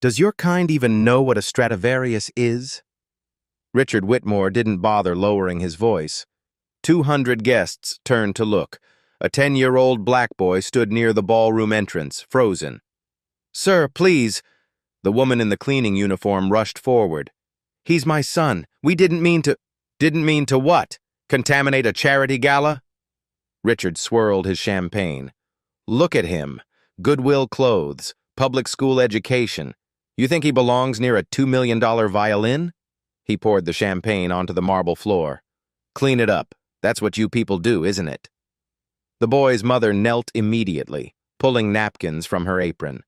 Does your kind even know what a Stradivarius is? Richard Whitmore didn't bother lowering his voice. 200 guests turned to look. A 10-year-old black boy stood near the ballroom entrance, frozen. "Sir, please." The woman in the cleaning uniform rushed forward. "He's my son. We didn't mean to—" "Didn't mean to what? Contaminate a charity gala?" Richard swirled his champagne. "Look at him. Goodwill clothes, public school education. You think he belongs near a $2 million violin?" He poured the champagne onto the marble floor. "Clean it up. That's what you people do, isn't it?" The boy's mother knelt immediately, pulling napkins from her apron.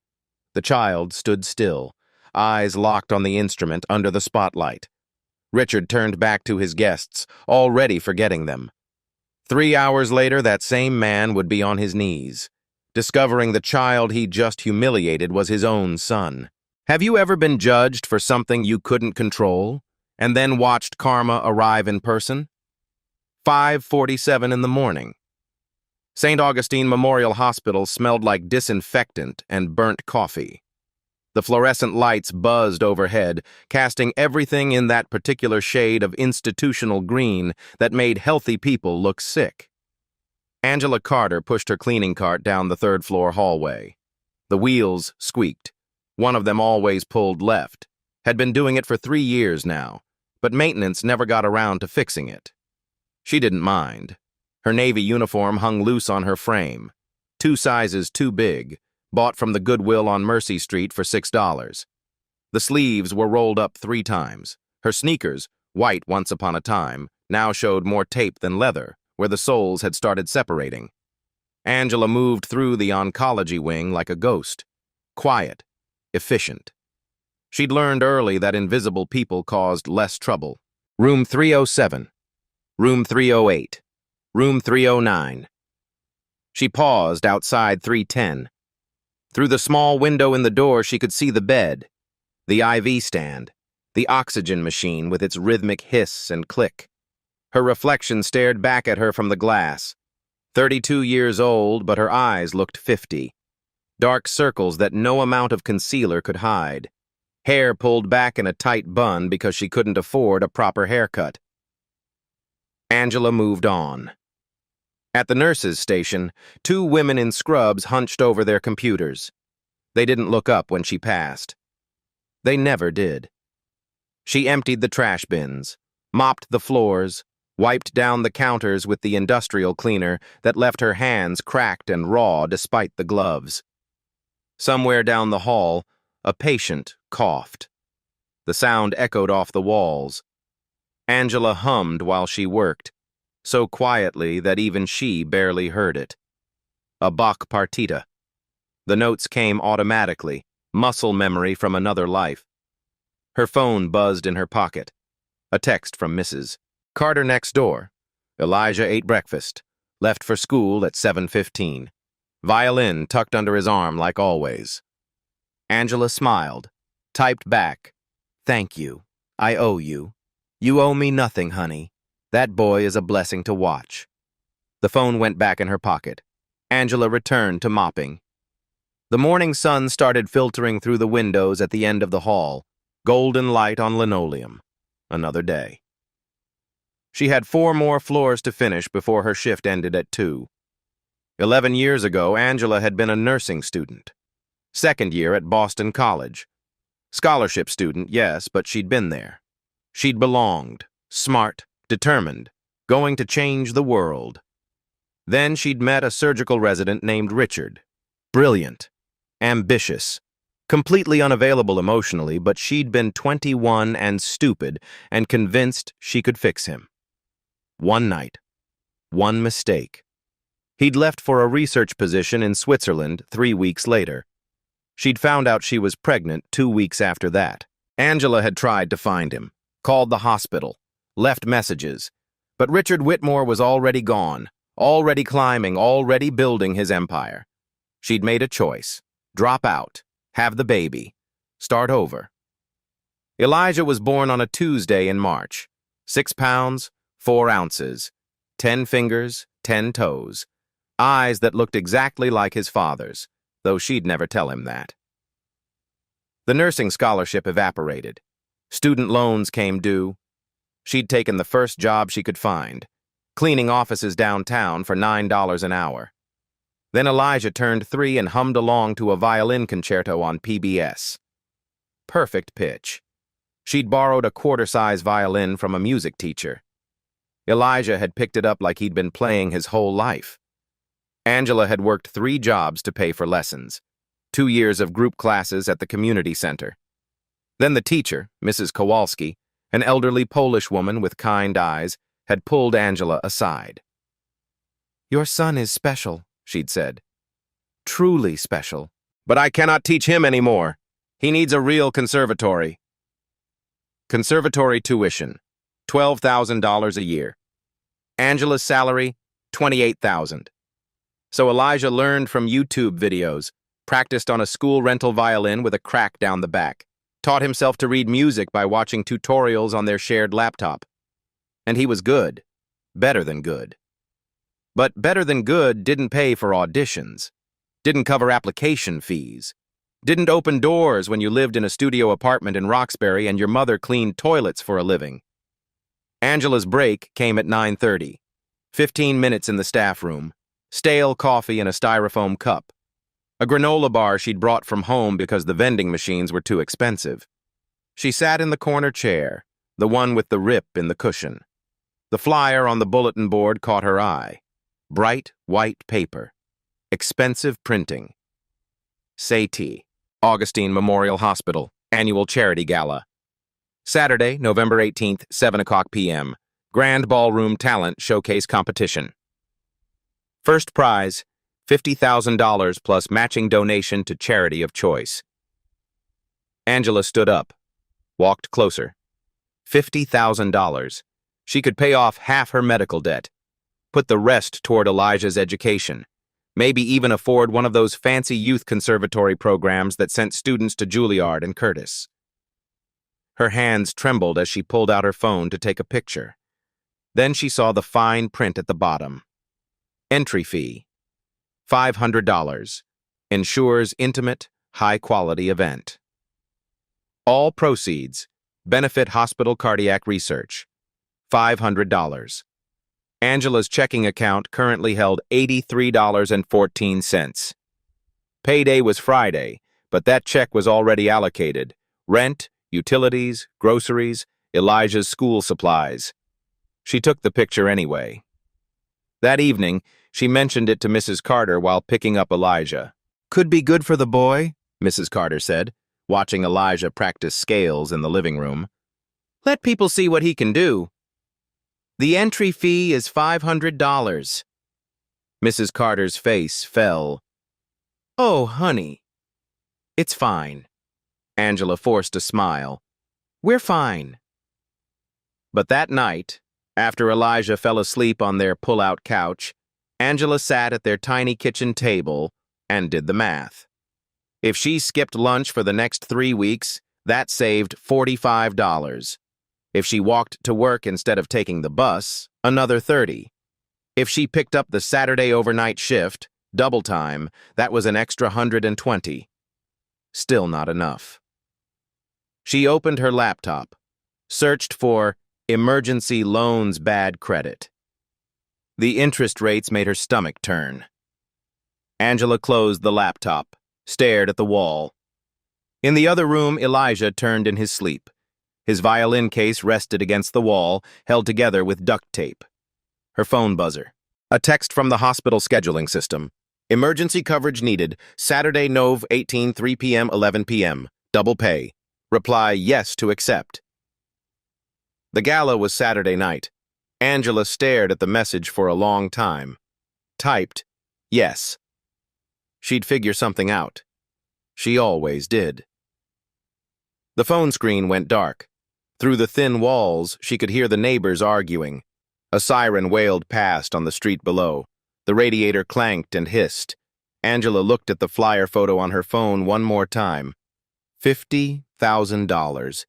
The child stood still, eyes locked on the instrument under the spotlight. Richard turned back to his guests, already forgetting them. 3 hours later, that same man would be on his knees, discovering the child he just humiliated was his own son. Have you ever been judged for something you couldn't control, and then watched karma arrive in person? 5:47 in the morning. St. Augustine Memorial Hospital smelled like disinfectant and burnt coffee. The fluorescent lights buzzed overhead, casting everything in that particular shade of institutional green that made healthy people look sick. Angela Carter pushed her cleaning cart down the third-floor hallway. The wheels squeaked. One of them always pulled left. Had been doing it for 3 years now, but maintenance never got around to fixing it. She didn't mind. Her Navy uniform hung loose on her frame, 2 sizes too big, bought from the Goodwill on Mercy Street for $6. The sleeves were rolled up 3 times. Her sneakers, white once upon a time, now showed more tape than leather, where the soles had started separating. Angela moved through the oncology wing like a ghost, quiet, efficient. She'd learned early that invisible people caused less trouble. Room 307. Room 308. Room 309. She paused outside 310. Through the small window in the door, she could see the bed, the IV stand, the oxygen machine with its rhythmic hiss and click. Her reflection stared back at her from the glass. 32 years old, but her eyes looked 50. Dark circles that no amount of concealer could hide. Hair pulled back in a tight bun because she couldn't afford a proper haircut. Angela moved on. At the nurses' station, 2 women in scrubs hunched over their computers. They didn't look up when she passed. They never did. She emptied the trash bins, mopped the floors, wiped down the counters with the industrial cleaner that left her hands cracked and raw despite the gloves. Somewhere down the hall, a patient coughed. The sound echoed off the walls. Angela hummed while she worked, so quietly that even she barely heard it. A Bach partita. The notes came automatically, muscle memory from another life. Her phone buzzed in her pocket. A text from Mrs. Carter next door. Elijah ate breakfast. Left for school at 7:15. Violin tucked under his arm like always. Angela smiled, typed back, "Thank you. I owe you. You owe me nothing, honey. That boy is a blessing to watch." The phone went back in her pocket. Angela returned to mopping. The morning sun started filtering through the windows at the end of the hall, golden light on linoleum. Another day. She had 4 more floors to finish before her shift ended at 2. 11 years ago, Angela had been a nursing student. 2nd year at Boston College. Scholarship student, yes, but she'd been there. She'd belonged, smart, determined, going to change the world. Then she'd met a surgical resident named Richard. Brilliant, ambitious, completely unavailable emotionally, but she'd been 21 and stupid and convinced she could fix him. One night, one mistake. He'd left for a research position in Switzerland 3 weeks later. She'd found out she was pregnant 2 weeks after that. Angela had tried to find him, called the hospital, left messages, but Richard Whitmore was already gone, already climbing, already building his empire. She'd made a choice: drop out, have the baby, start over. Elijah was born on a Tuesday in March. 6 pounds, 4 ounces, 10 fingers, 10 toes, eyes that looked exactly like his father's, though she'd never tell him that. The nursing scholarship evaporated. Student loans came due. She'd taken the first job she could find, cleaning offices downtown for $9 an hour. Then Elijah turned 3 and hummed along to a violin concerto on PBS. Perfect pitch. She'd borrowed a quarter-size violin from a music teacher. Elijah had picked it up like he'd been playing his whole life. Angela had worked 3 jobs to pay for lessons, 2 years of group classes at the community center. Then the teacher, Mrs. Kowalski, an elderly Polish woman with kind eyes, had pulled Angela aside. "Your son is special," she'd said. "Truly special. But I cannot teach him anymore. He needs a real conservatory." Conservatory tuition, $12,000 a year. Angela's salary, $28,000. So Elijah learned from YouTube videos, practiced on a school rental violin with a crack down the back, taught himself to read music by watching tutorials on their shared laptop. And he was good. Better than good. But better than good didn't pay for auditions, didn't cover application fees, didn't open doors when you lived in a studio apartment in Roxbury and your mother cleaned toilets for a living. Angela's break came at 9:30, 15 minutes in the staff room, stale coffee in a styrofoam cup, a granola bar she'd brought from home because the vending machines were too expensive. She sat in the corner chair, the one with the rip in the cushion. The flyer on the bulletin board caught her eye. Bright white paper. Expensive printing. Sati, Augustine Memorial Hospital, Annual Charity Gala. Saturday, November 18th, 7 o'clock p.m. Grand Ballroom Talent Showcase Competition. First prize, $50,000 plus matching donation to charity of choice. Angela stood up, walked closer. $50,000. She could pay off half her medical debt, put the rest toward Elijah's education, maybe even afford one of those fancy youth conservatory programs that sent students to Juilliard and Curtis. Her hands trembled as she pulled out her phone to take a picture. Then she saw the fine print at the bottom. Entry fee, $500. Ensures intimate, high-quality event. All proceeds benefit hospital cardiac research. $500. Angela's checking account currently held $83.14. Payday was Friday, but that check was already allocated. Rent, utilities, groceries, Elijah's school supplies. She took the picture anyway. That evening, she mentioned it to Mrs. Carter while picking up Elijah. "Could be good for the boy," Mrs. Carter said, watching Elijah practice scales in the living room. "Let people see what he can do." "The entry fee is $500. Mrs. Carter's face fell. "Oh, honey." "It's fine." Angela forced a smile. "We're fine." But that night, after Elijah fell asleep on their pull-out couch, Angela sat at their tiny kitchen table and did the math. If she skipped lunch for the next 3 weeks, that saved $45. If she walked to work instead of taking the bus, another $30. If she picked up the Saturday overnight shift, double time, that was an extra $120. Still not enough. She opened her laptop, searched for emergency loans bad credit. The interest rates made her stomach turn. Angela closed the laptop, stared at the wall. In the other room, Elijah turned in his sleep. His violin case rested against the wall, held together with duct tape. Her phone buzzer. A text from the hospital scheduling system. "Emergency coverage needed. Saturday, Nov 18, 3 p.m., 11 p.m. Double pay. Reply yes to accept." The gala was Saturday night. Angela stared at the message for a long time. Typed, yes. She'd figure something out. She always did. The phone screen went dark. Through the thin walls, she could hear the neighbors arguing. A siren wailed past on the street below. The radiator clanked and hissed. Angela looked at the flyer photo on her phone one more time. $50,000.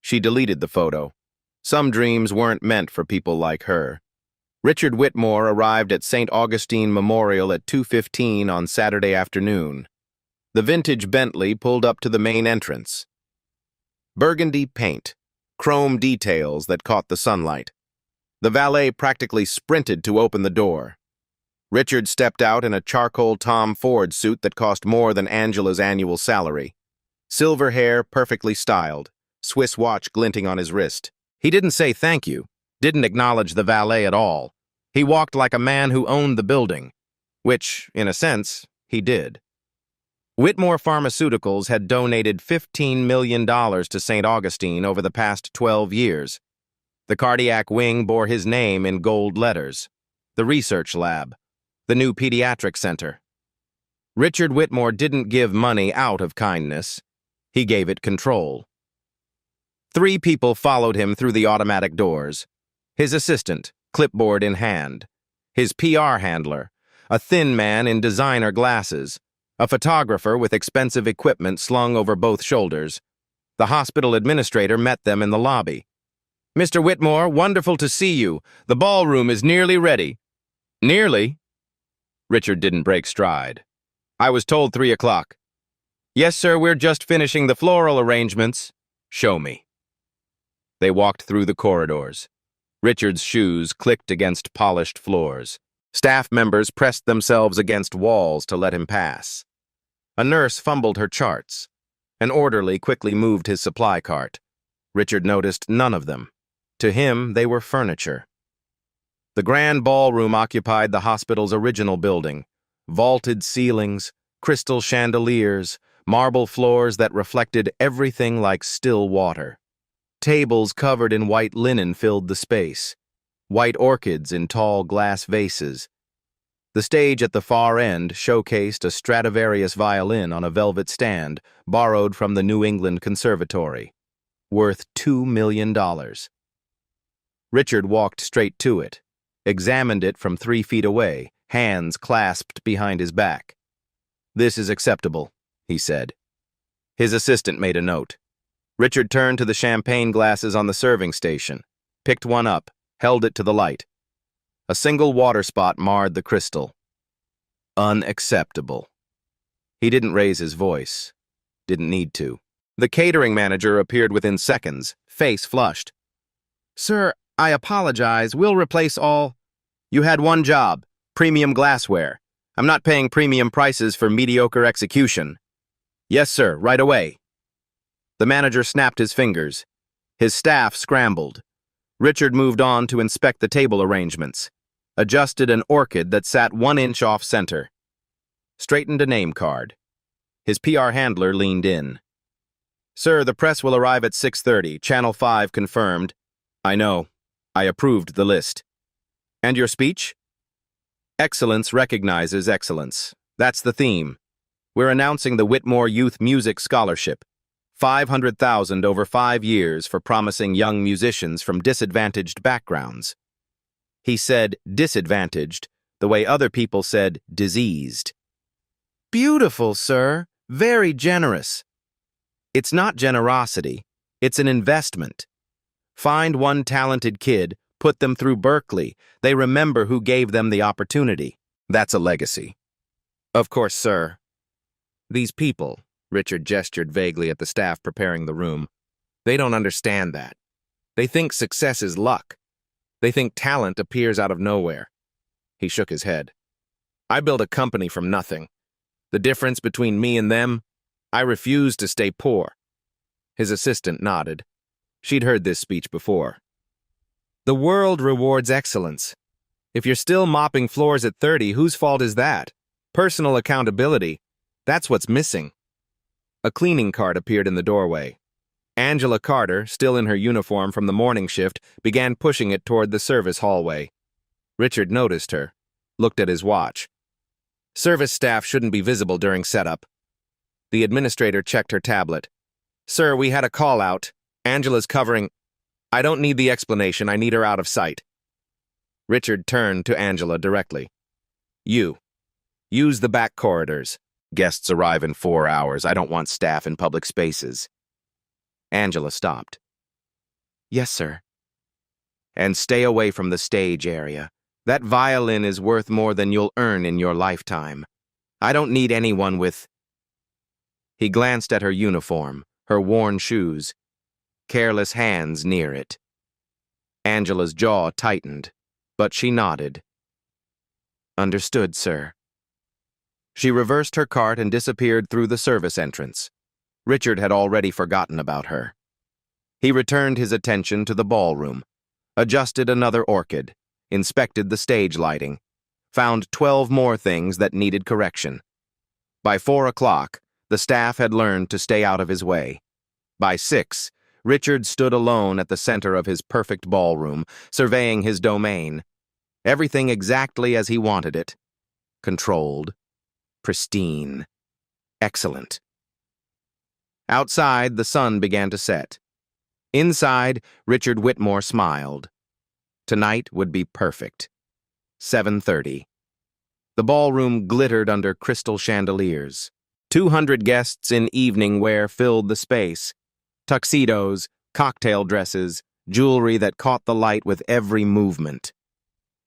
She deleted the photo. Some dreams weren't meant for people like her. Richard Whitmore arrived at St. Augustine Memorial at 2:15 on Saturday afternoon. The vintage Bentley pulled up to the main entrance. Burgundy paint, chrome details that caught the sunlight. The valet practically sprinted to open the door. Richard stepped out in a charcoal Tom Ford suit that cost more than Angela's annual salary. Silver hair perfectly styled, Swiss watch glinting on his wrist. He didn't say thank you, didn't acknowledge the valet at all. He walked like a man who owned the building, which, in a sense, he did. Whitmore Pharmaceuticals had donated $15 million to St. Augustine over the past 12 years. The cardiac wing bore his name in gold letters. The research lab. The new pediatric center. Richard Whitmore didn't give money out of kindness. He gave it control. 3 people followed him through the automatic doors. His assistant, clipboard in hand. His PR handler, a thin man in designer glasses. A photographer with expensive equipment slung over both shoulders. The hospital administrator met them in the lobby. "Mr. Whitmore, wonderful to see you. The ballroom is nearly ready." "Nearly?" Richard didn't break stride. "I was told 3 o'clock. "Yes, sir, we're just finishing the floral arrangements." "Show me." They walked through the corridors. Richard's shoes clicked against polished floors. Staff members pressed themselves against walls to let him pass. A nurse fumbled her charts. An orderly quickly moved his supply cart. Richard noticed none of them. To him, they were furniture. The grand ballroom occupied the hospital's original building. Vaulted ceilings, crystal chandeliers, marble floors that reflected everything like still water. Tables covered in white linen filled the space. White orchids in tall glass vases. The stage at the far end showcased a Stradivarius violin on a velvet stand borrowed from the New England Conservatory, worth $2 million. Richard walked straight to it, examined it from 3 feet away, hands clasped behind his back. "This is acceptable," he said. His assistant made a note. Richard turned to the champagne glasses on the serving station, picked one up, held it to the light. A single water spot marred the crystal. Unacceptable. He didn't raise his voice. Didn't need to. The catering manager appeared within seconds, face flushed. "Sir, I apologize. We'll replace all—" "You had one job, premium glassware. I'm not paying premium prices for mediocre execution." "Yes, sir, right away." The manager snapped his fingers. His staff scrambled. Richard moved on to inspect the table arrangements. Adjusted an orchid that sat 1 inch off center. Straightened a name card. His PR handler leaned in. "Sir, the press will arrive at 6:30. Channel 5 confirmed." "I know. I approved the list." "And your speech?" "Excellence recognizes excellence. That's the theme. We're announcing the Whitmore Youth Music Scholarship. $500,000 over 5 years for promising young musicians from disadvantaged backgrounds." He said disadvantaged, the way other people said diseased. "Beautiful, sir. Very generous." "It's not generosity. It's an investment. Find one talented kid, put them through Berkeley. They remember who gave them the opportunity. That's a legacy." "Of course, sir." "These people," Richard gestured vaguely at the staff preparing the room, "they don't understand that. They think success is luck. They think talent appears out of nowhere." He shook his head. "I built a company from nothing. The difference between me and them? I refuse to stay poor." His assistant nodded. She'd heard this speech before. "The world rewards excellence. If you're still mopping floors at 30, whose fault is that? Personal accountability. That's what's missing." A cleaning cart appeared in the doorway. Angela Carter, still in her uniform from the morning shift, began pushing it toward the service hallway. Richard noticed her, looked at his watch. "Service staff shouldn't be visible during setup." The administrator checked her tablet. "Sir, we had a call out. Angela's covering—" "I don't need the explanation. I need her out of sight." Richard turned to Angela directly. "You. Use the back corridors. Guests arrive in 4 hours. I don't want staff in public spaces." Angela stopped. "Yes, sir." "And stay away from the stage area. That violin is worth more than you'll earn in your lifetime. I don't need anyone with—" He glanced at her uniform, her worn shoes, careless hands near it. Angela's jaw tightened, but she nodded. "Understood, sir." She reversed her cart and disappeared through the service entrance. Richard had already forgotten about her. He returned his attention to the ballroom, adjusted another orchid, inspected the stage lighting, found 12 more things that needed correction. By 4 o'clock, the staff had learned to stay out of his way. By 6, Richard stood alone at the center of his perfect ballroom, surveying his domain. Everything exactly as he wanted it. Controlled. Pristine. Excellent. Outside, the sun began to set. Inside, Richard Whitmore smiled. Tonight would be perfect. 7:30. The ballroom glittered under crystal chandeliers. 200 guests in evening wear filled the space. Tuxedos, cocktail dresses, jewelry that caught the light with every movement.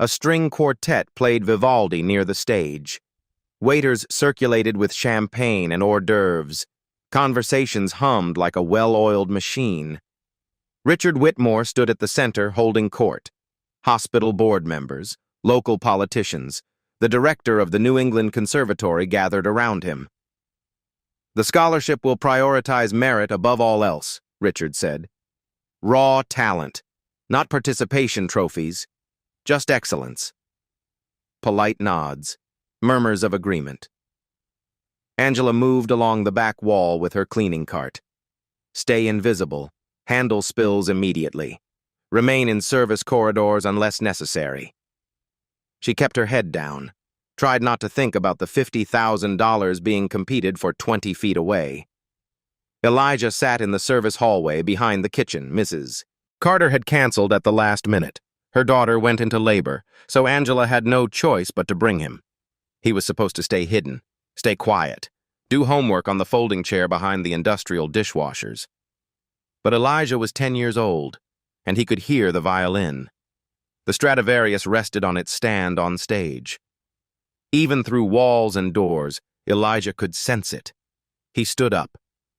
A string quartet played Vivaldi near the stage. Waiters circulated with champagne and hors d'oeuvres. Conversations hummed like a well-oiled machine. Richard Whitmore stood at the center holding court. Hospital board members, local politicians, the director of the New England Conservatory gathered around him. "The scholarship will prioritize merit above all else," Richard said. "Raw talent, not participation trophies, just excellence." Polite nods, murmurs of agreement. Angela moved along the back wall with her cleaning cart. Stay invisible, handle spills immediately. Remain in service corridors unless necessary. She kept her head down, tried not to think about the $50,000 being competed for 20 feet away. Elijah sat in the service hallway behind the kitchen, Mrs. Carter had canceled at the last minute. Her daughter went into labor, so Angela had no choice but to bring him. He was supposed to stay hidden, stay quiet, do homework on the folding chair behind the industrial dishwashers. But Elijah was 10 years old, and he could hear the violin. The Stradivarius rested on its stand on stage. Even through walls and doors, Elijah could sense it. He stood up,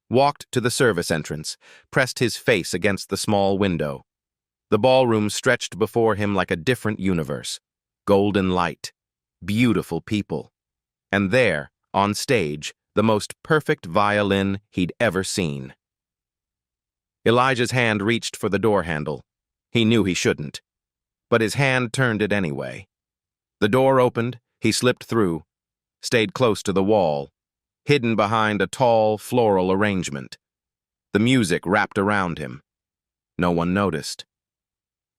walked to the service entrance, pressed his face against the small window. The ballroom stretched before him like a different universe. Golden light, beautiful people. And there, on stage, the most perfect violin he'd ever seen. Elijah's hand reached for the door handle. He knew he shouldn't, but his hand turned it anyway. The door opened, he slipped through, stayed close to the wall, hidden behind a tall, floral arrangement. The music wrapped around him. No one noticed.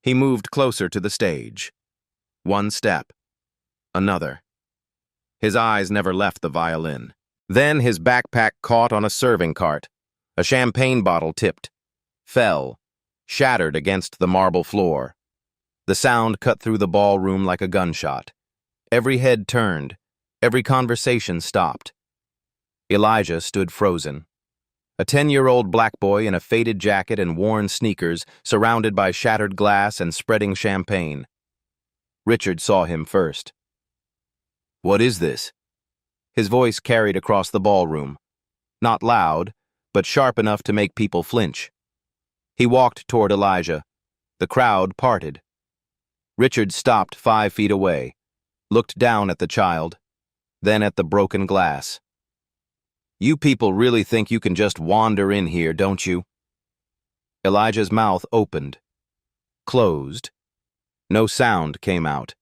He moved closer to the stage. One step. Another. His eyes never left the violin. Then his backpack caught on a serving cart. A champagne bottle tipped, fell, shattered against the marble floor. The sound cut through the ballroom like a gunshot. Every head turned, every conversation stopped. Elijah stood frozen. A 10-year-old black boy in a faded jacket and worn sneakers, surrounded by shattered glass and spreading champagne. Richard saw him first. "What is this?" His voice carried across the ballroom. Not loud, but sharp enough to make people flinch. He walked toward Elijah. The crowd parted. Richard stopped 5 feet away, looked down at the child, then at the broken glass. "You people really think you can just wander in here, don't you?" Elijah's mouth opened, closed. No sound came out.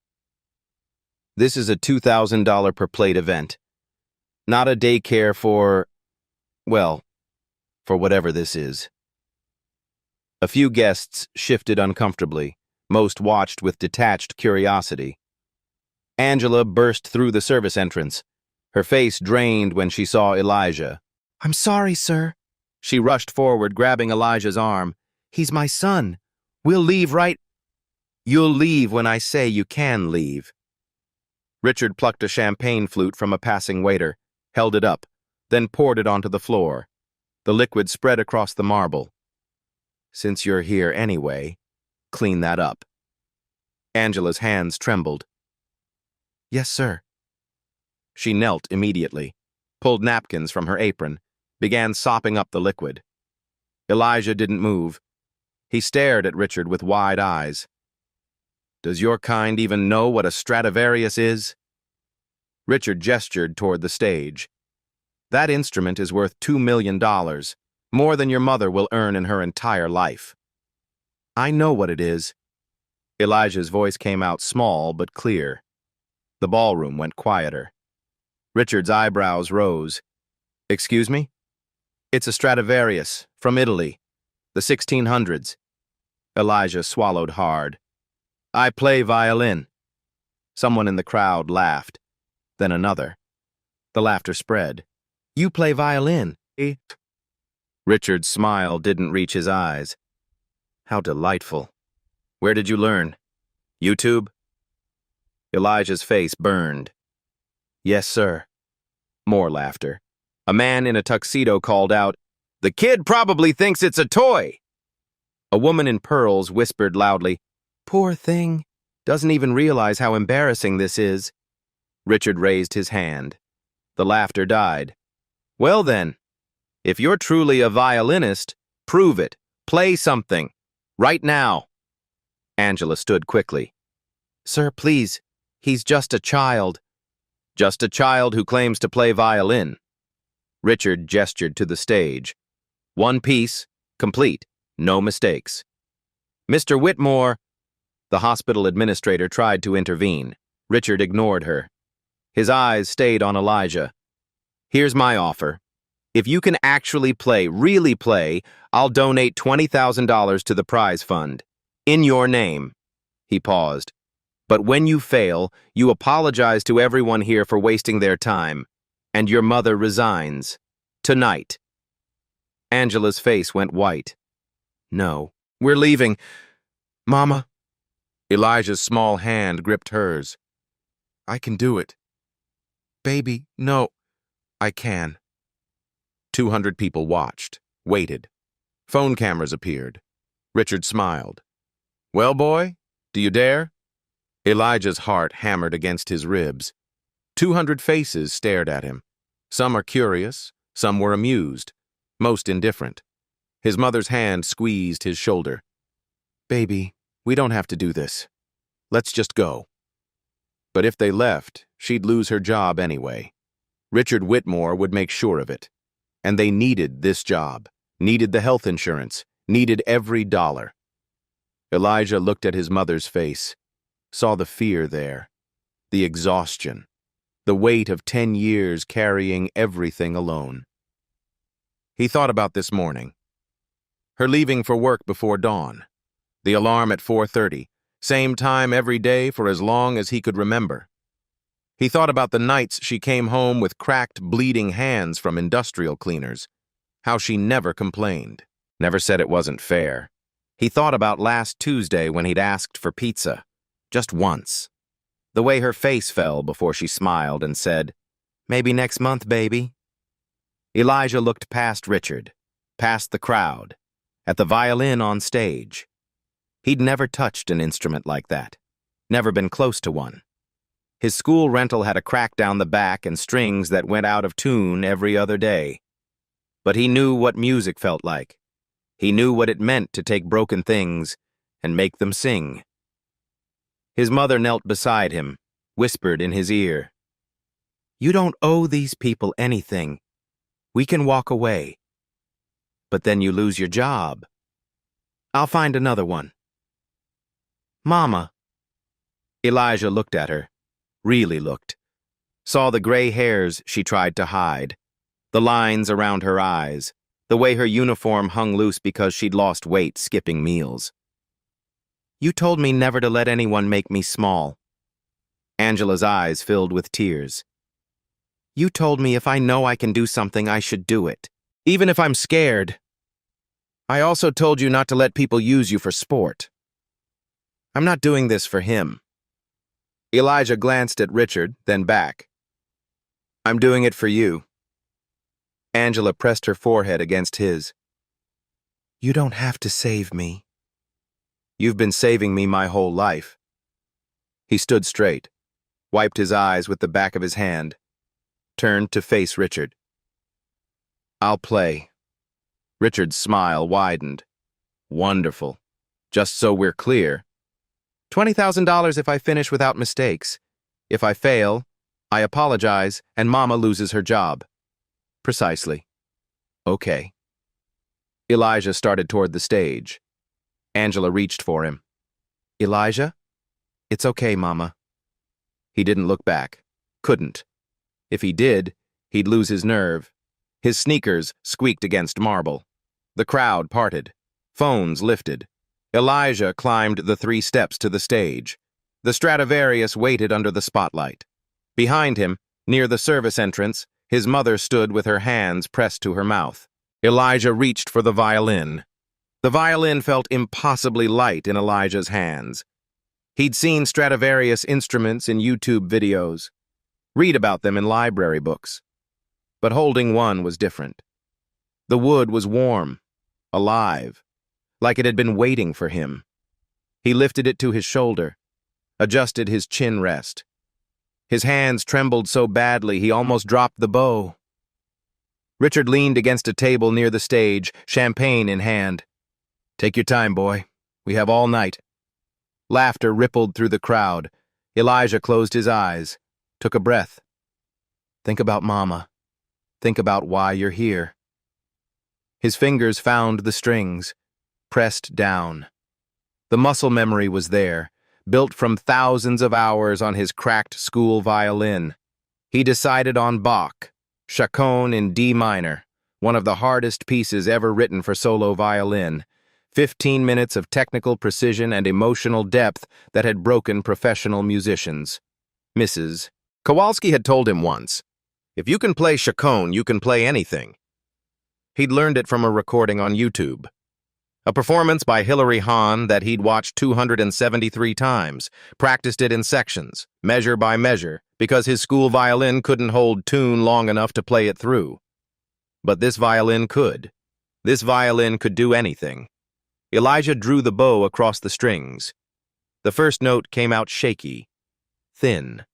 "This is a $2,000 per plate event. Not a daycare for, well, for whatever this is." A few guests shifted uncomfortably. Most watched with detached curiosity. Angela burst through the service entrance. Her face drained when she saw Elijah. "I'm sorry, sir." She rushed forward, grabbing Elijah's arm. "He's my son. We'll leave right—" "You'll leave when I say you can leave." Richard plucked a champagne flute from a passing waiter, held it up, then poured it onto the floor. The liquid spread across the marble. "Since you're here anyway, clean that up." Angela's hands trembled. "Yes, sir." She knelt immediately, pulled napkins from her apron, began sopping up the liquid. Elijah didn't move. He stared at Richard with wide eyes. "Does your kind even know what a Stradivarius is?" Richard gestured toward the stage. "That instrument is worth $2 million, more than your mother will earn in her entire life." "I know what it is." Elijah's voice came out small but clear. The ballroom went quieter. Richard's eyebrows rose. "Excuse me?" "It's a Stradivarius, from Italy, the 1600s. Elijah swallowed hard. "I play violin." Someone in the crowd laughed. Then another. The laughter spread. "You play violin, eh?" Richard's smile didn't reach his eyes. "How delightful. Where did you learn? YouTube?" Elijah's face burned. "Yes, sir." More laughter. A man in a tuxedo called out, "The kid probably thinks it's a toy." A woman in pearls whispered loudly, "Poor thing. Doesn't even realize how embarrassing this is." Richard raised his hand. The laughter died. "Well then, if you're truly a violinist, prove it. Play something. Right now." Angela stood quickly. "Sir, please. He's just a child." "Just a child who claims to play violin." Richard gestured to the stage. "One piece, complete, no mistakes." "Mr. Whitmore." The hospital administrator tried to intervene. Richard ignored her. His eyes stayed on Elijah. "Here's my offer. If you can actually play, really play, I'll donate $20,000 to the prize fund. In your name." He paused. "But when you fail, you apologize to everyone here for wasting their time. And your mother resigns. Tonight." Angela's face went white. "No, we're leaving. Mama." Elijah's small hand gripped hers. "I can do it." "Baby, no, I can." 200 people watched, waited. Phone cameras appeared. Richard smiled. "Well, boy, do you dare?" Elijah's heart hammered against his ribs. 200 faces stared at him. Some are curious, some were amused, most indifferent. His mother's hand squeezed his shoulder. "Baby, we don't have to do this. Let's just go." But if they left, she'd lose her job anyway. Richard Whitmore would make sure of it. And they needed this job, needed the health insurance, needed every dollar. Elijah looked at his mother's face, saw the fear there, the exhaustion, the weight of 10 years carrying everything alone. He thought about this morning. Her leaving for work before dawn. The alarm at 4:30, same time every day for as long as he could remember. He thought about the nights she came home with cracked, bleeding hands from industrial cleaners. How she never complained, never said it wasn't fair. He thought about last Tuesday when he'd asked for pizza, just once. The way her face fell before she smiled and said, "Maybe next month, baby." Elijah looked past Richard, past the crowd, at the violin on stage. He'd never touched an instrument like that, never been close to one. His school rental had a crack down the back and strings that went out of tune every other day. But he knew what music felt like. He knew what it meant to take broken things and make them sing. His mother knelt beside him, whispered in his ear, "You don't owe these people anything. We can walk away. But then you lose your job. I'll find another one." "Mama." Elijah looked at her, really looked, saw the gray hairs she tried to hide, the lines around her eyes, the way her uniform hung loose because she'd lost weight skipping meals. "You told me never to let anyone make me small." Angela's eyes filled with tears. "You told me if I know I can do something, I should do it, even if I'm scared. I also told you not to let people use you for sport. I'm not doing this for him." Elijah glanced at Richard, then back. "I'm doing it for you." Angela pressed her forehead against his. "You don't have to save me." "You've been saving me my whole life." He stood straight, wiped his eyes with the back of his hand, turned to face Richard. I'll play. Richard's smile widened. Wonderful. Just so we're clear. $20,000 if I finish without mistakes. If I fail, I apologize and Mama loses her job. Precisely. Okay. Elijah started toward the stage. Angela reached for him. Elijah? It's okay, Mama. He didn't look back. Couldn't. If he did, he'd lose his nerve. His sneakers squeaked against marble. The crowd parted. Phones lifted. Elijah climbed the 3 steps to the stage. The Stradivarius waited under the spotlight. Behind him, near the service entrance, his mother stood with her hands pressed to her mouth. Elijah reached for the violin. The violin felt impossibly light in Elijah's hands. He'd seen Stradivarius instruments in YouTube videos, read about them in library books. But holding one was different. The wood was warm, alive, like it had been waiting for him. He lifted it to his shoulder, adjusted his chin rest. His hands trembled so badly he almost dropped the bow. Richard leaned against a table near the stage, champagne in hand. Take your time, boy. We have all night. Laughter rippled through the crowd. Elijah closed his eyes, took a breath. Think about Mama. Think about why you're here. His fingers found the strings, pressed down. The muscle memory was there, built from thousands of hours on his cracked school violin. He decided on Bach, Chaconne in D minor, one of the hardest pieces ever written for solo violin. 15 minutes of technical precision and emotional depth that had broken professional musicians. Mrs. Kowalski had told him once, if you can play Chaconne, you can play anything. He'd learned it from a recording on YouTube. A performance by Hilary Hahn that he'd watched 273 times, practiced it in sections, measure by measure, because his school violin couldn't hold tune long enough to play it through. But this violin could. This violin could do anything. Elijah drew the bow across the strings. The first note came out shaky, thin.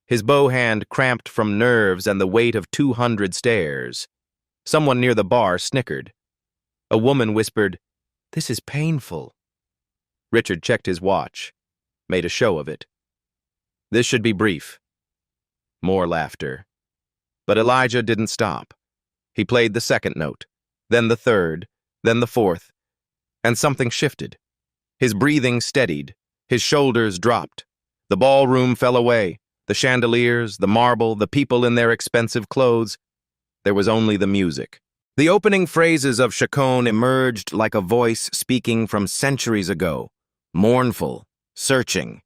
His bow hand cramped from nerves and the weight of 200 stairs. Someone near the bar snickered. A woman whispered, "This is painful." Richard checked his watch, made a show of it. This should be brief. More laughter. But Elijah didn't stop. He played the second note, then the third, then the fourth, and something shifted. His breathing steadied, his shoulders dropped. The ballroom fell away, the chandeliers, the marble, the people in their expensive clothes. There was only the music. The opening phrases of Chaconne emerged like a voice speaking from centuries ago, mournful, searching,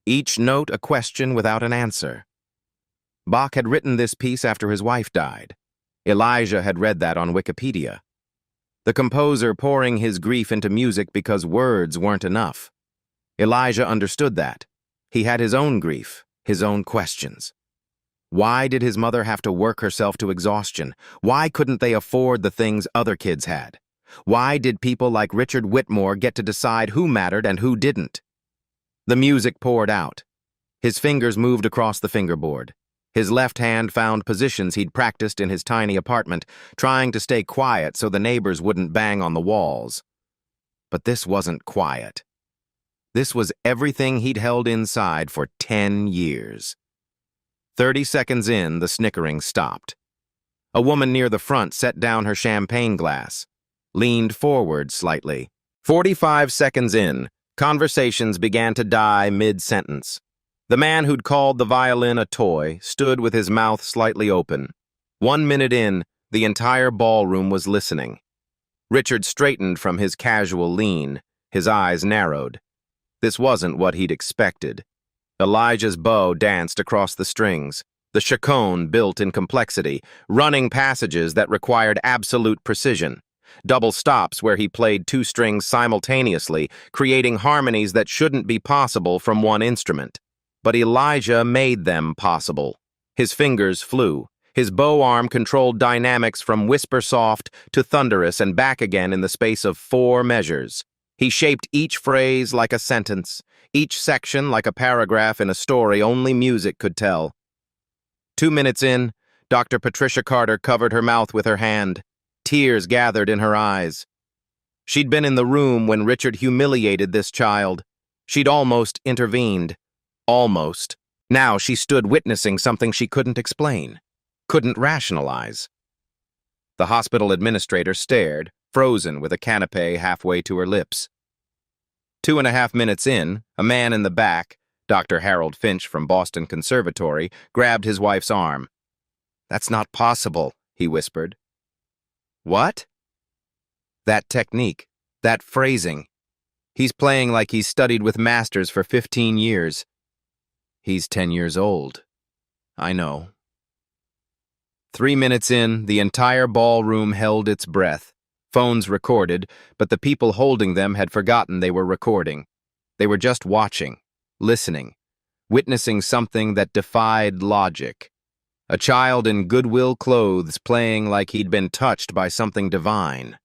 each note a question without an answer. Bach had written this piece after his wife died. Elijah had read that on Wikipedia. The composer pouring his grief into music because words weren't enough. Elijah understood that. He had his own grief, his own questions. Why did his mother have to work herself to exhaustion? Why couldn't they afford the things other kids had? Why did people like Richard Whitmore get to decide who mattered and who didn't? The music poured out. His fingers moved across the fingerboard. His left hand found positions he'd practiced in his tiny apartment, trying to stay quiet so the neighbors wouldn't bang on the walls. But this wasn't quiet. This was everything he'd held inside for 10 years. 30 seconds in, the snickering stopped. A woman near the front set down her champagne glass, leaned forward slightly. 45 seconds in, conversations began to die mid-sentence. The man who'd called the violin a toy stood with his mouth slightly open. 1 minute in, the entire ballroom was listening. Richard straightened from his casual lean, his eyes narrowed. This wasn't what he'd expected. Elijah's bow danced across the strings, the Chaconne built in complexity, running passages that required absolute precision, double stops where he played 2 strings simultaneously, creating harmonies that shouldn't be possible from one instrument. But Elijah made them possible. His fingers flew. His bow arm controlled dynamics from whisper soft to thunderous and back again in the space of 4 measures. He shaped each phrase like a sentence, each section like a paragraph in a story only music could tell. 2 minutes in, Dr. Patricia Carter covered her mouth with her hand. Tears gathered in her eyes. She'd been in the room when Richard humiliated this child. She'd almost intervened. Almost. Now she stood witnessing something she couldn't explain, couldn't rationalize. The hospital administrator stared, frozen with a canapé halfway to her lips. 2.5 minutes in, a man in the back, Dr. Harold Finch from Boston Conservatory, grabbed his wife's arm. "That's not possible," he whispered. "What?" "That technique, that phrasing. He's playing like he's studied with masters for 15 years. He's 10 years old. I know." 3 minutes in, the entire ballroom held its breath. Phones recorded, but the people holding them had forgotten they were recording. They were just watching, listening, witnessing something that defied logic. A child in Goodwill clothes playing like he'd been touched by something divine.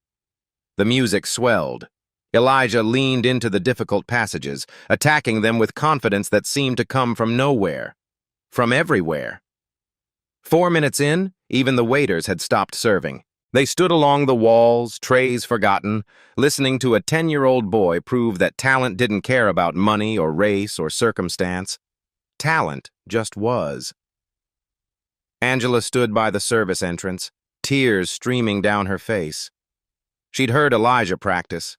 The music swelled. Elijah leaned into the difficult passages, attacking them with confidence that seemed to come from nowhere, from everywhere. 4 minutes in, even the waiters had stopped serving. They stood along the walls, trays forgotten, listening to a 10-year-old boy prove that talent didn't care about money or race or circumstance. Talent just was. Angela stood by the service entrance, tears streaming down her face. She'd heard Elijah practice,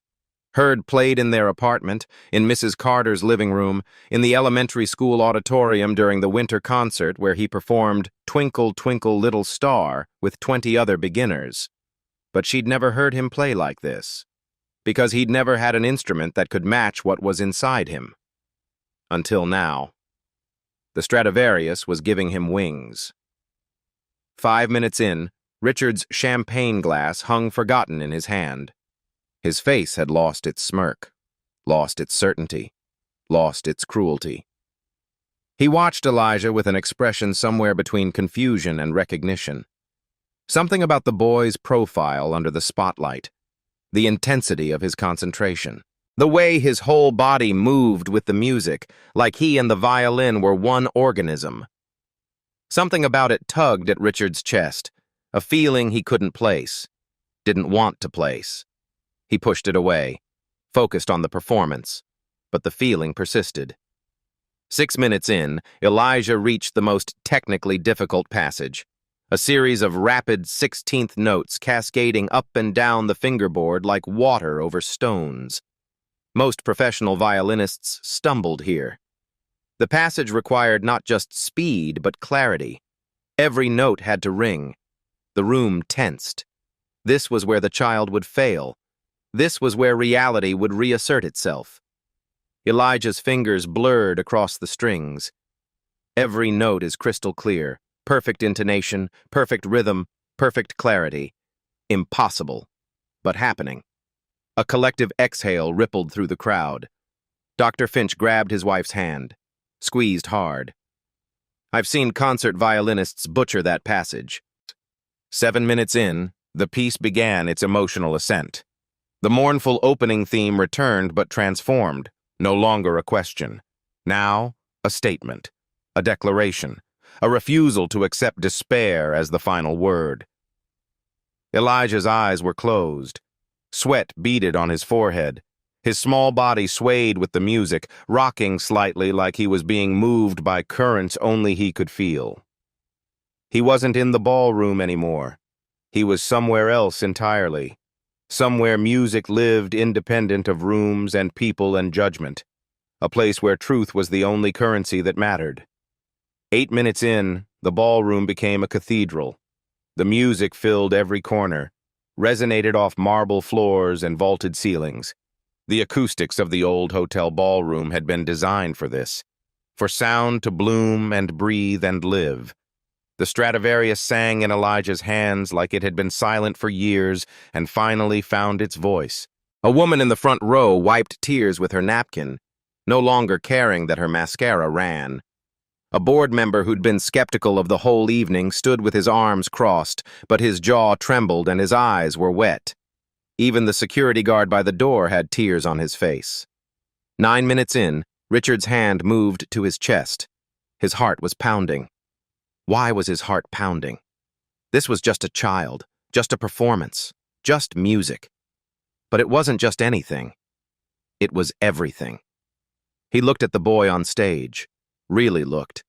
heard played in their apartment, in Mrs. Carter's living room, in the elementary school auditorium during the winter concert where he performed Twinkle, Twinkle, Little Star with 20 other beginners. But she'd never heard him play like this, because he'd never had an instrument that could match what was inside him. Until now. The Stradivarius was giving him wings. 5 minutes in, Richard's champagne glass hung forgotten in his hand. His face had lost its smirk, lost its certainty, lost its cruelty. He watched Elijah with an expression somewhere between confusion and recognition. Something about the boy's profile under the spotlight, the intensity of his concentration, the way his whole body moved with the music, like he and the violin were one organism. Something about it tugged at Richard's chest, a feeling he couldn't place, didn't want to place. He pushed it away, focused on the performance, but the feeling persisted. 6 minutes in, Elijah reached the most technically difficult passage, a series of rapid 16th notes cascading up and down the fingerboard like water over stones. Most professional violinists stumbled here. The passage required not just speed, but clarity. Every note had to ring. The room tensed. This was where the child would fail. This was where reality would reassert itself. Elijah's fingers blurred across the strings. Every note is crystal clear, perfect intonation, perfect rhythm, perfect clarity. Impossible, but happening. A collective exhale rippled through the crowd. Dr. Finch grabbed his wife's hand, squeezed hard. "I've seen concert violinists butcher that passage." 7 minutes in, the piece began its emotional ascent. The mournful opening theme returned but transformed, no longer a question. Now, a statement, a declaration, a refusal to accept despair as the final word. Elijah's eyes were closed. Sweat beaded on his forehead. His small body swayed with the music, rocking slightly like he was being moved by currents only he could feel. He wasn't in the ballroom anymore. He was somewhere else entirely. Somewhere music lived independent of rooms and people and judgment. A place where truth was the only currency that mattered. 8 minutes in, the ballroom became a cathedral. The music filled every corner, resonated off marble floors and vaulted ceilings. The acoustics of the old hotel ballroom had been designed for this, for sound to bloom and breathe and live. The Stradivarius sang in Elijah's hands like it had been silent for years and finally found its voice. A woman in the front row wiped tears with her napkin, no longer caring that her mascara ran. A board member who'd been skeptical of the whole evening stood with his arms crossed, but his jaw trembled and his eyes were wet. Even the security guard by the door had tears on his face. 9 minutes in, Richard's hand moved to his chest. His heart was pounding. Why was his heart pounding? This was just a child, just a performance, just music. But it wasn't just anything. It was everything. He looked at the boy on stage, really looked.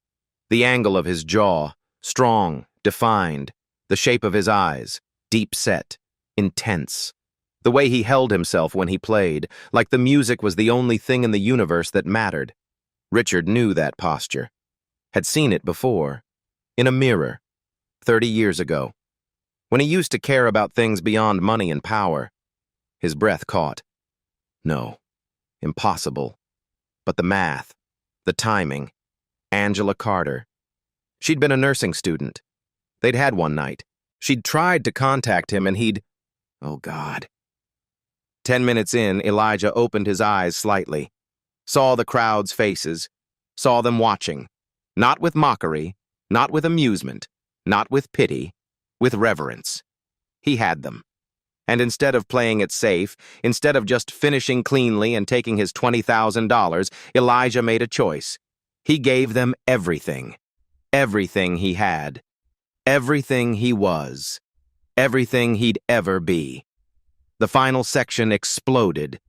The angle of his jaw, strong, defined, the shape of his eyes, deep set, intense. The way he held himself when he played, like the music was the only thing in the universe that mattered. Richard knew that posture, had seen it before, in a mirror, 30 years ago, when he used to care about things beyond money and power. His breath caught. No, impossible. But the math, the timing, Angela Carter. She'd been a nursing student. They'd had one night. She'd tried to contact him and he'd... Oh, God. 10 minutes in, Elijah opened his eyes slightly, saw the crowd's faces, saw them watching, not with mockery, not with amusement, not with pity, with reverence. He had them. And instead of playing it safe, instead of just finishing cleanly and taking his $20,000, Elijah made a choice. He gave them everything. Everything he had. Everything he was. Everything he'd ever be. The final section exploded.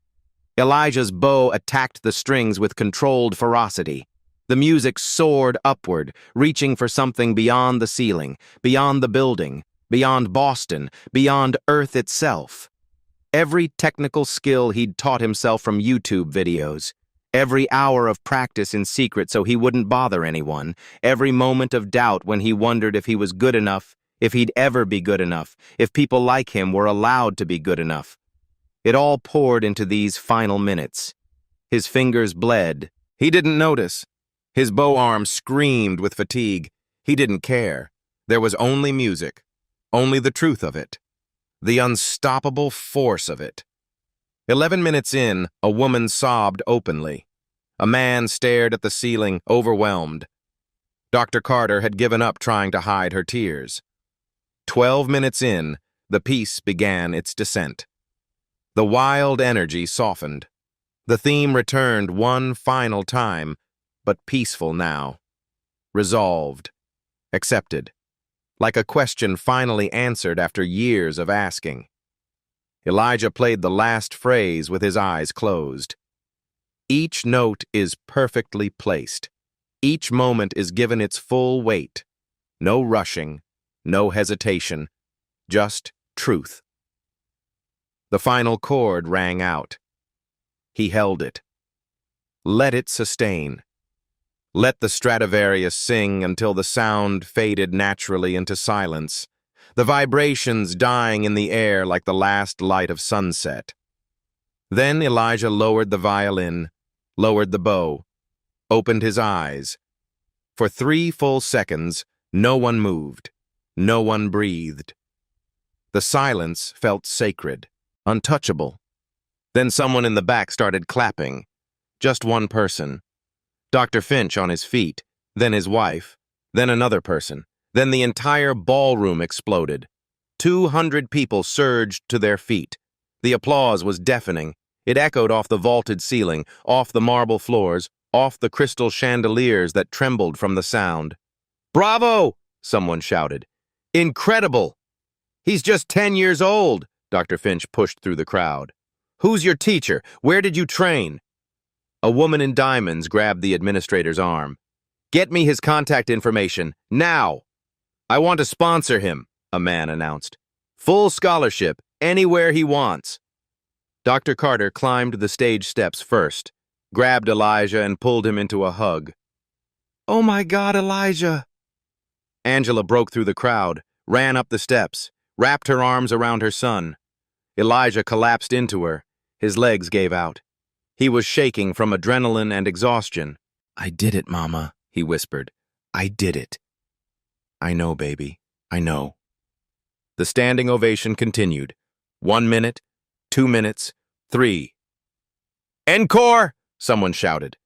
Elijah's bow attacked the strings with controlled ferocity. The music soared upward, reaching for something beyond the ceiling, beyond the building, beyond Boston, beyond Earth itself. Every technical skill he'd taught himself from YouTube videos, every hour of practice in secret so he wouldn't bother anyone, every moment of doubt when he wondered if he was good enough, if he'd ever be good enough, if people like him were allowed to be good enough. It all poured into these final minutes. His fingers bled. He didn't notice. His bow arm screamed with fatigue. He didn't care. There was only music. Only the truth of it. The unstoppable force of it. 11 minutes in, a woman sobbed openly. A man stared at the ceiling, overwhelmed. Dr. Carter had given up trying to hide her tears. 12 minutes in, the piece began its descent. The wild energy softened. The theme returned one final time, but peaceful now. Resolved. Accepted. Like a question finally answered after years of asking. Elijah played the last phrase with his eyes closed. Each note is perfectly placed. Each moment is given its full weight. No rushing, no hesitation, just truth. The final chord rang out. He held it. Let it sustain. Let the Stradivarius sing until the sound faded naturally into silence, the vibrations dying in the air like the last light of sunset. Then Elijah lowered the violin, lowered the bow, opened his eyes. For 3 full seconds, no one moved. No one breathed. The silence felt sacred, untouchable. Then someone in the back started clapping. Just one person. Dr. Finch on his feet, then his wife, then another person. Then the entire ballroom exploded. 200 people surged to their feet. The applause was deafening. It echoed off the vaulted ceiling, off the marble floors, off the crystal chandeliers that trembled from the sound. "Bravo!" someone shouted. "Incredible! He's just 10 years old," Dr. Finch pushed through the crowd. "Who's your teacher? Where did you train?" A woman in diamonds grabbed the administrator's arm. "Get me his contact information, now!" "I want to sponsor him," a man announced. "Full scholarship, anywhere he wants." Dr. Carter climbed the stage steps first, grabbed Elijah and pulled him into a hug. "Oh my God, Elijah!" Angela broke through the crowd, ran up the steps, wrapped her arms around her son. Elijah collapsed into her. His legs gave out. He was shaking from adrenaline and exhaustion. "I did it, Mama," he whispered. "I did it." "I know, baby. I know." The standing ovation continued. 1 minute, 2 minutes, 3. "Encore!" someone shouted.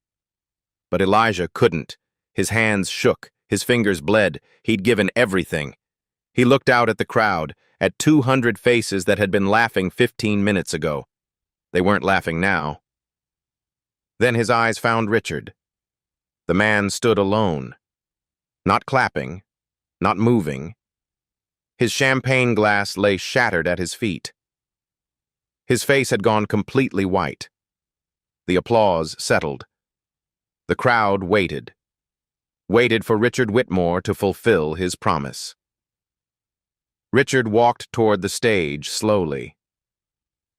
But Elijah couldn't. His hands shook. His fingers bled. He'd given everything. He looked out at the crowd, at 200 faces that had been laughing 15 minutes ago. They weren't laughing now. Then his eyes found Richard. The man stood alone. Not clapping, not moving, His champagne glass lay shattered at his feet. His face had gone completely white. The applause settled. The crowd waited for Richard Whitmore to fulfill his promise. Richard walked toward the stage slowly,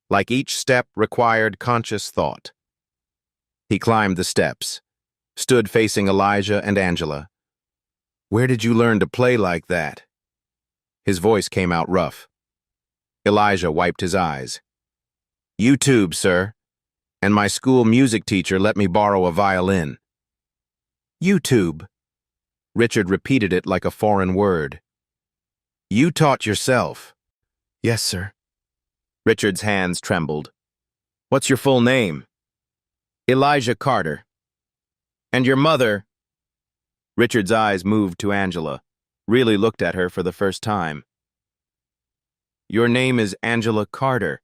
like each step required conscious thought. He climbed the steps, stood facing Elijah and Angela. "Where did you learn to play like that?" His voice came out rough. Elijah wiped his eyes. "YouTube, sir, and my school music teacher let me borrow a violin." "YouTube." Richard repeated it like a foreign word. "You taught yourself?" "Yes, sir." Richard's hands trembled. "What's your full name?" "Elijah Carter." "And your mother?" Richard's eyes moved to Angela, really looked at her for the first time. "Your name is Angela Carter."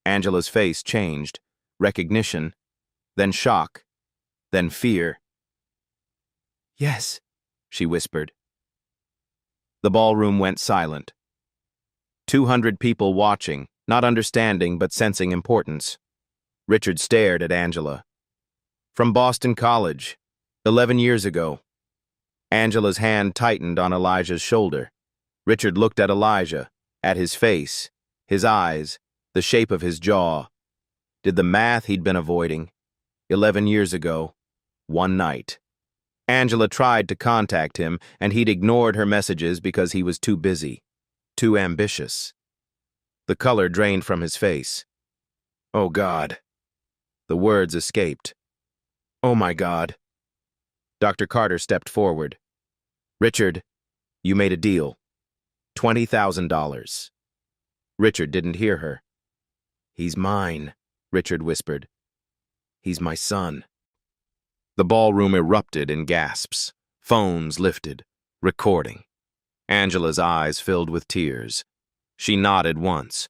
Angela's face changed, recognition, then shock, then fear. "Yes," she whispered. The ballroom went silent. 200 people watching, not understanding but sensing importance. Richard stared at Angela. "From Boston College, 11 years ago." Angela's hand tightened on Elijah's shoulder. Richard looked at Elijah, at his face, his eyes, the shape of his jaw. Did the math he'd been avoiding? 11 years ago, one night. Angela tried to contact him, and he'd ignored her messages because he was too busy, too ambitious. The color drained from his face. "Oh, God." The words escaped. "Oh, my God." Dr. Carter stepped forward. "Richard, you made a deal. $20,000. Richard didn't hear her. "He's mine," Richard whispered. "He's my son." The ballroom erupted in gasps. Phones lifted, recording. Angela's eyes filled with tears. She nodded once.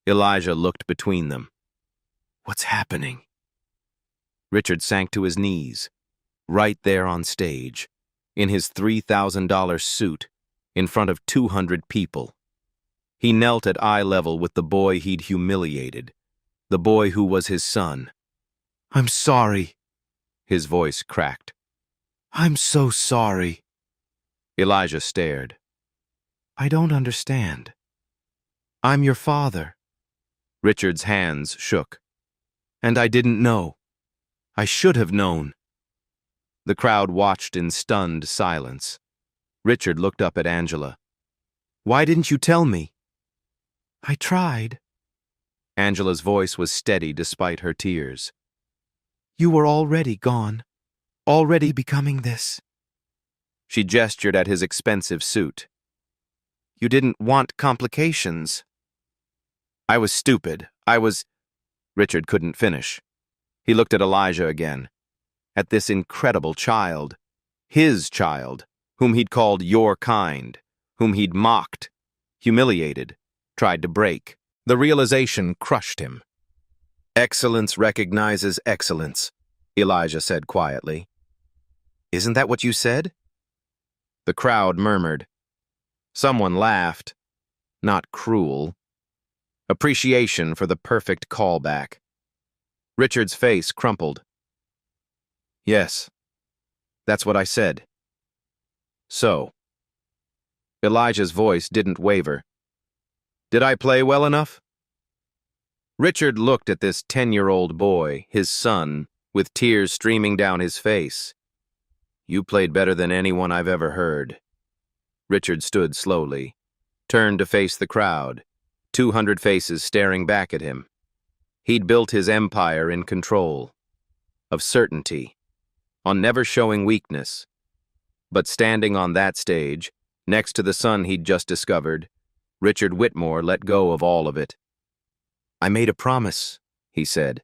Elijah looked between them. "What's happening?" Richard sank to his knees, right there on stage, in his $3,000 suit, in front of 200 people. He knelt at eye level with the boy he'd humiliated, the boy who was his son. "I'm sorry." His voice cracked. "I'm so sorry." Elijah stared. "I don't understand." "I'm your father." Richard's hands shook. "And I didn't know. I should have known." The crowd watched in stunned silence. Richard looked up at Angela. "Why didn't you tell me?" "I tried." Angela's voice was steady despite her tears. "You were already gone, already becoming this." She gestured at his expensive suit. "You didn't want complications." "I was stupid. Richard couldn't finish. He looked at Elijah again, at this incredible child, his child, whom he'd called your kind, whom he'd mocked, humiliated, tried to break. The realization crushed him. "Excellence recognizes excellence," Elijah said quietly. "Isn't that what you said?" The crowd murmured. Someone laughed. Not cruel. Appreciation for the perfect callback. Richard's face crumpled. "Yes, that's what I said." "So." Elijah's voice didn't waver. "Did I play well enough?" Richard looked at this 10-year-old boy, his son, with tears streaming down his face. "You played better than anyone I've ever heard." Richard stood slowly, turned to face the crowd, 200 faces staring back at him. He'd built his empire in control, of certainty, on never showing weakness. But standing on that stage, next to the son he'd just discovered, Richard Whitmore let go of all of it. "I made a promise," he said.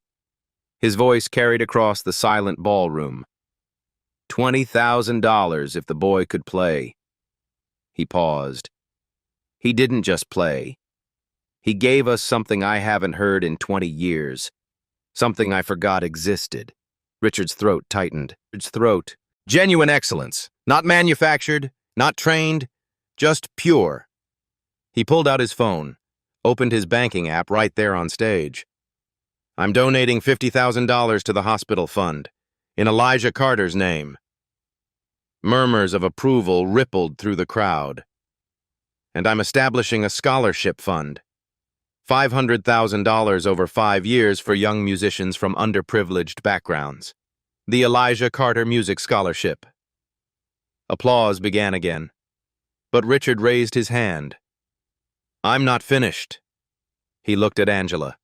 His voice carried across the silent ballroom. $20,000 if the boy could play. He paused. He didn't just play. He gave us something I haven't heard in 20 years. Something I forgot existed. Richard's throat tightened. Genuine excellence. Not manufactured, not trained, just pure. He pulled out his phone, opened his banking app right there on stage. I'm donating $50,000 to the hospital fund, in Elijah Carter's name. Murmurs of approval rippled through the crowd. And I'm establishing a scholarship fund, $500,000 over 5 years for young musicians from underprivileged backgrounds. The Elijah Carter Music Scholarship. Applause began again, but Richard raised his hand. I'm not finished. He looked at Angela.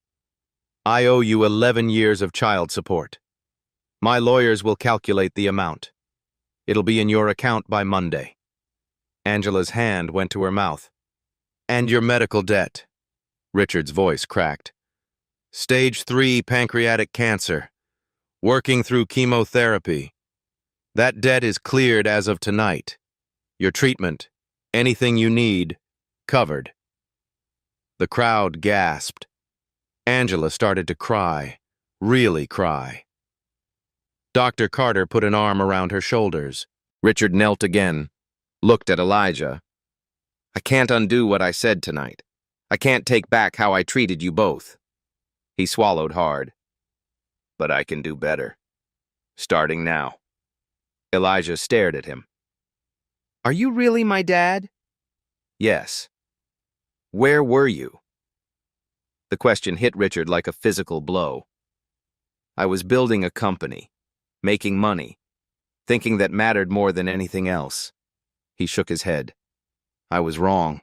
I owe you 11 years of child support. My lawyers will calculate the amount. It'll be in your account by Monday. Angela's hand went to her mouth. And your medical debt. Richard's voice cracked. Stage 3 pancreatic cancer. Working through chemotherapy. That debt is cleared as of tonight. Your treatment, anything you need, covered. The crowd gasped. Angela started to cry, really cry. Dr. Carter put an arm around her shoulders. Richard knelt again, looked at Elijah. I can't undo what I said tonight. I can't take back how I treated you both. He swallowed hard. But I can do better. Starting now. Elijah stared at him. Are you really my dad? Yes. Where were you? The question hit Richard like a physical blow. I was building a company, making money, thinking that mattered more than anything else. He shook his head. I was wrong.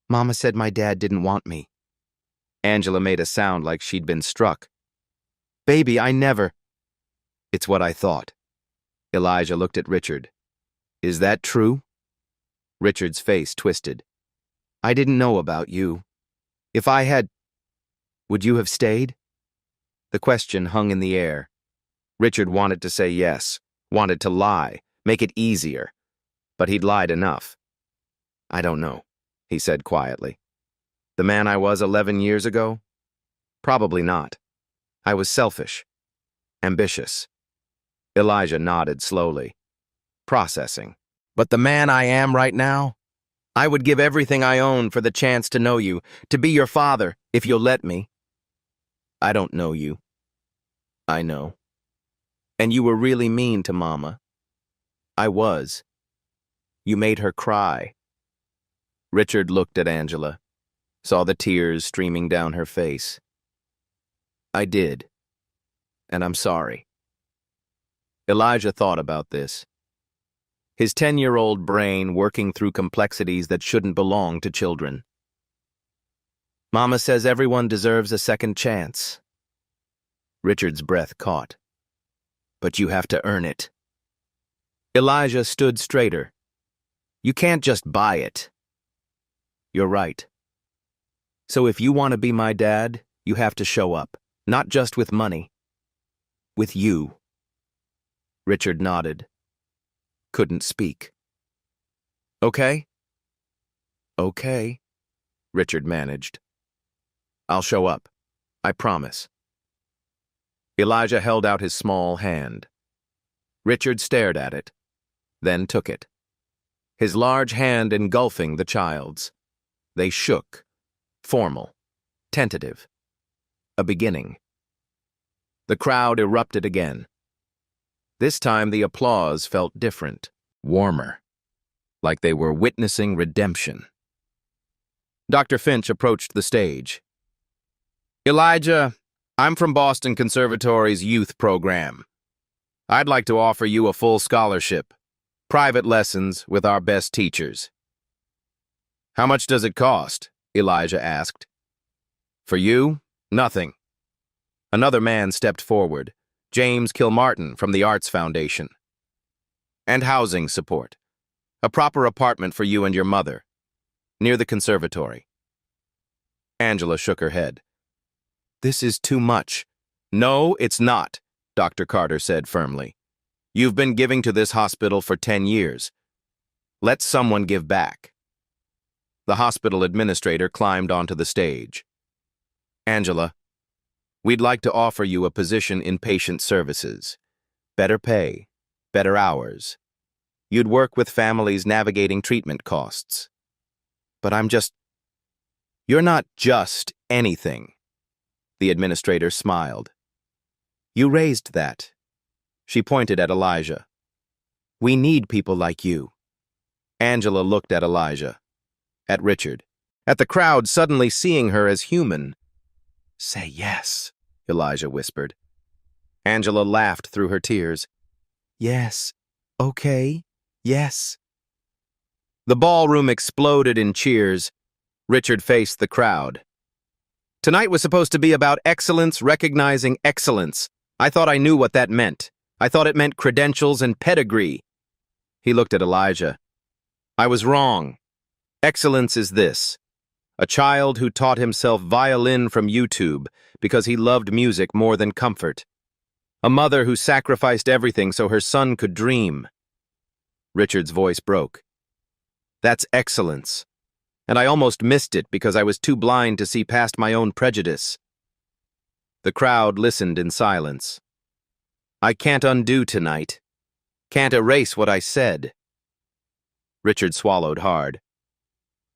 Mama said my dad didn't want me. Angela made a sound like she'd been struck. Baby, I never. It's what I thought. Elijah looked at Richard. Is that true? Richard's face twisted. I didn't know about you. If I had, would you have stayed? The question hung in the air. Richard wanted to say yes, wanted to lie, make it easier. But he'd lied enough. I don't know, he said quietly. The man I was 11 years ago? Probably not. I was selfish, ambitious. Elijah nodded slowly, processing. But the man I am right now? I would give everything I own for the chance to know you, to be your father, if you'll let me. I don't know you. I know. And you were really mean to Mama. I was. You made her cry. Richard looked at Angela, saw the tears streaming down her face. I did. And I'm sorry. Elijah thought about this. His 10-year-old brain working through complexities that shouldn't belong to children. Mama says everyone deserves a second chance. Richard's breath caught. But you have to earn it. Elijah stood straighter. You can't just buy it. You're right. So if you want to be my dad, you have to show up, not just with money. With you. Richard nodded. Couldn't speak. Okay? Okay, Richard managed. I'll show up. I promise. Elijah held out his small hand. Richard stared at it, then took it. His large hand engulfing the child's. They shook, formal, tentative. A beginning. The crowd erupted again. This time the applause felt different, warmer, like they were witnessing redemption. Dr. Finch approached the stage. Elijah, I'm from Boston Conservatory's youth program. I'd like to offer you a full scholarship, private lessons with our best teachers. How much does it cost? Elijah asked. For you, nothing. Another man stepped forward. James Kilmartin from the Arts Foundation. And housing support. A proper apartment for you and your mother. Near the conservatory. Angela shook her head. This is too much. No, it's not, Dr. Carter said firmly. You've been giving to this hospital for 10 years. Let someone give back. The hospital administrator climbed onto the stage. Angela, we'd like to offer you a position in patient services. Better pay, better hours. You'd work with families navigating treatment costs. But you're not just anything. The administrator smiled. You raised that. She pointed at Elijah. We need people like you. Angela looked at Elijah, at Richard, at the crowd suddenly seeing her as human. Say yes, Elijah whispered. Angela laughed through her tears. Yes, okay, yes. The ballroom exploded in cheers. Richard faced the crowd. Tonight was supposed to be about excellence, recognizing excellence. I thought I knew what that meant. I thought it meant credentials and pedigree. He looked at Elijah. I was wrong. Excellence is this. A child who taught himself violin from YouTube because he loved music more than comfort. A mother who sacrificed everything so her son could dream. Richard's voice broke. That's excellence. And I almost missed it because I was too blind to see past my own prejudice. The crowd listened in silence. I can't undo tonight. Can't erase what I said. Richard swallowed hard.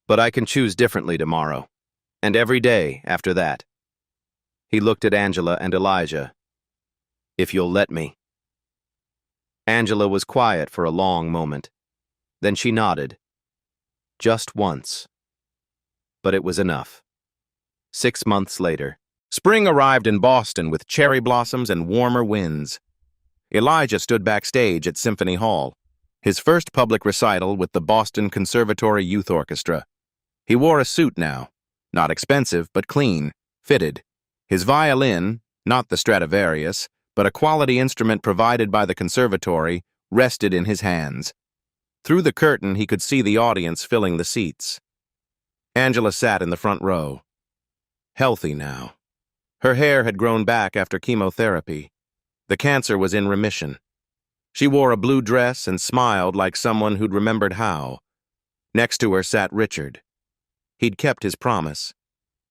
But I can choose differently tomorrow, and every day after that. He looked at Angela and Elijah. If you'll let me. Angela was quiet for a long moment. Then she nodded. Just once. But it was enough. 6 months later, spring arrived in Boston with cherry blossoms and warmer winds. Elijah stood backstage at Symphony Hall, his first public recital with the Boston Conservatory Youth Orchestra. He wore a suit now, not expensive but clean, fitted. His violin, not the Stradivarius, but a quality instrument provided by the conservatory, rested in his hands. Through the curtain he could see the audience filling the seats. Angela sat in the front row. Healthy now. Her hair had grown back after chemotherapy. The cancer was in remission. She wore a blue dress and smiled like someone who'd remembered how. Next to her sat Richard. He'd kept his promise.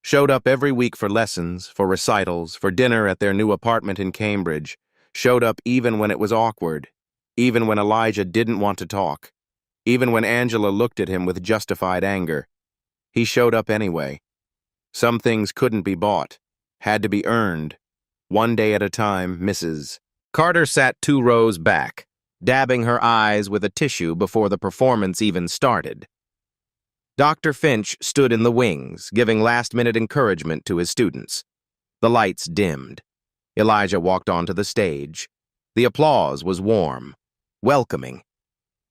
Showed up every week for lessons, for recitals, for dinner at their new apartment in Cambridge. Showed up even when it was awkward. Even when Elijah didn't want to talk. Even when Angela looked at him with justified anger. He showed up anyway. Some things couldn't be bought. Had to be earned. One day at a time, Mrs. Carter sat 2 rows back, dabbing her eyes with a tissue before the performance even started. Dr. Finch stood in the wings, giving last-minute encouragement to his students. The lights dimmed. Elijah walked onto the stage. The applause was warm, welcoming.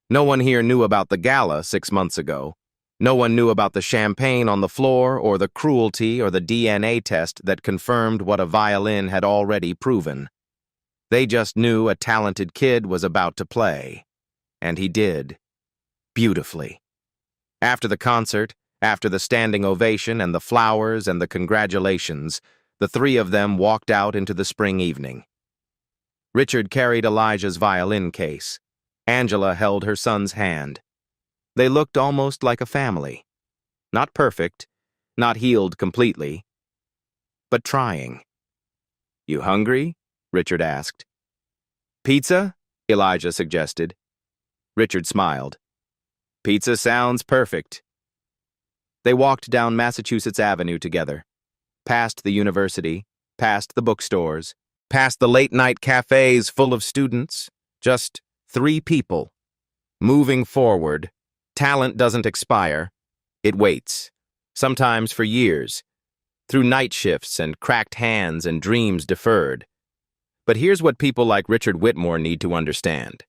No one here knew about the gala 6 months ago. No one knew about the champagne on the floor or the cruelty or the DNA test that confirmed what a violin had already proven. They just knew a talented kid was about to play. And he did. Beautifully. After the concert, after the standing ovation and the flowers and the congratulations, the 3 of them walked out into the spring evening. Richard carried Elijah's violin case. Angela held her son's hand. They looked almost like a family. Not perfect, not healed completely, but trying. You hungry? Richard asked. Pizza? Elijah suggested. Richard smiled. Pizza sounds perfect. They walked down Massachusetts Avenue together, past the university, past the bookstores, past the late-night cafes full of students, just 3 people. Moving forward, talent doesn't expire. It waits, sometimes for years, through night shifts and cracked hands and dreams deferred. But here's what people like Richard Whitmore need to understand.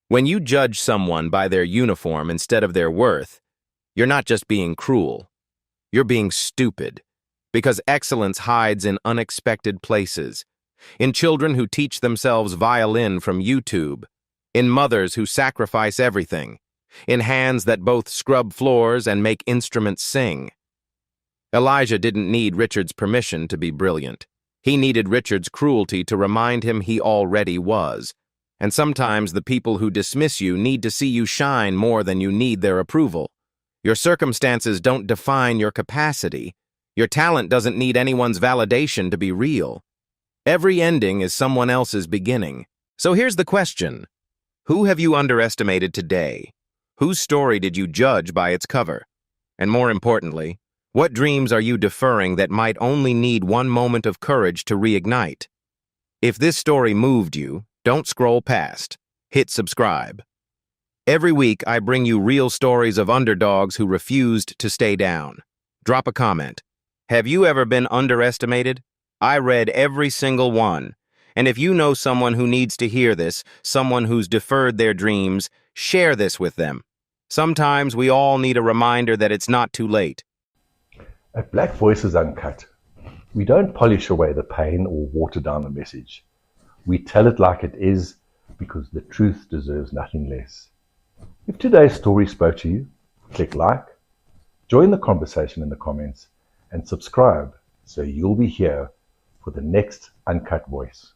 When you judge someone by their uniform instead of their worth, you're not just being cruel. You're being stupid, because excellence hides in unexpected places, in children who teach themselves violin from YouTube, in mothers who sacrifice everything, in hands that both scrub floors and make instruments sing. Elijah didn't need Richard's permission to be brilliant. He needed Richard's cruelty to remind him he already was. And sometimes the people who dismiss you need to see you shine more than you need their approval. Your circumstances don't define your capacity. Your talent doesn't need anyone's validation to be real. Every ending is someone else's beginning. So here's the question. Who have you underestimated today? Whose story did you judge by its cover? And more importantly, what dreams are you deferring that might only need one moment of courage to reignite? If this story moved you, don't scroll past. Hit subscribe. Every week, I bring you real stories of underdogs who refused to stay down. Drop a comment. Have you ever been underestimated? I read every single one. And if you know someone who needs to hear this, someone who's deferred their dreams, share this with them. Sometimes we all need a reminder that it's not too late. At Black Voices Uncut, we don't polish away the pain or water down the message. We tell it like it is because the truth deserves nothing less. If today's story spoke to you, click like, join the conversation in the comments, and subscribe so you'll be here for the next Uncut Voice.